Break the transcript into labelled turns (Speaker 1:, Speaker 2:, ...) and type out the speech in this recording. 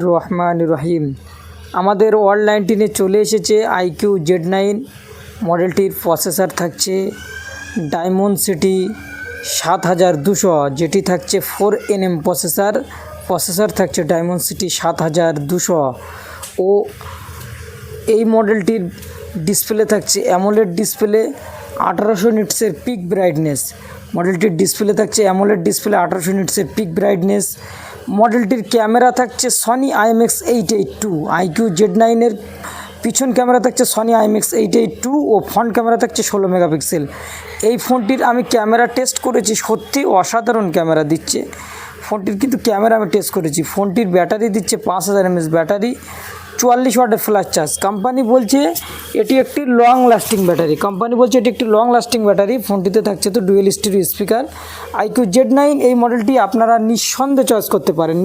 Speaker 1: রহমান রহিম। আমাদের ওয়ার্ল্ড 19-এ চলে এসেছে আইকিউ Z9 মডেলটির প্রসেসর থাকছে ডায়মন্ডসিটি 7200, যেটি থাকছে 4nm প্রসেসর থাকছে ডায়মন্ডসিটি 7200। ও এই মডেলটির ডিসপ্লে থাকছে অ্যামোলেড ডিসপ্লে 1800 নিটসের পিক ব্রাইটনেস। মডেলটির ডিসপ্লে থাকছে অ্যামোলেড ডিসপ্লে 1800 নিটসের পিক ব্রাইটনেস। মডেলটির ক্যামেরা থাকছে সনি IMX882। আইকিউ Z9 এর পিছন ক্যামেরা থাকছে সনি IMX882 ও ফ্রন্ট ক্যামেরা থাকছে 16 মেগাপিক্সেল। এই ফোনটির আমি ক্যামেরা টেস্ট করেছি, সত্যি অসাধারণ ক্যামেরা দিচ্ছে ফোনটির, কিন্তু ক্যামেরা আমি টেস্ট করেছি। ফোনটির ব্যাটারি দিচ্ছে 5000 mAh ব্যাটারি, 44 ওয়াটের ফ্ল্যাশ চার্জ। কোম্পানি বলছে এটি একটি লং লাস্টিং ব্যাটারি। ফোনটিতে থাকছে তো dual stereo speaker. IQ Z9 এই মডেলটি আপনারা নিঃসন্দেহে চয়েস করতে পারেন।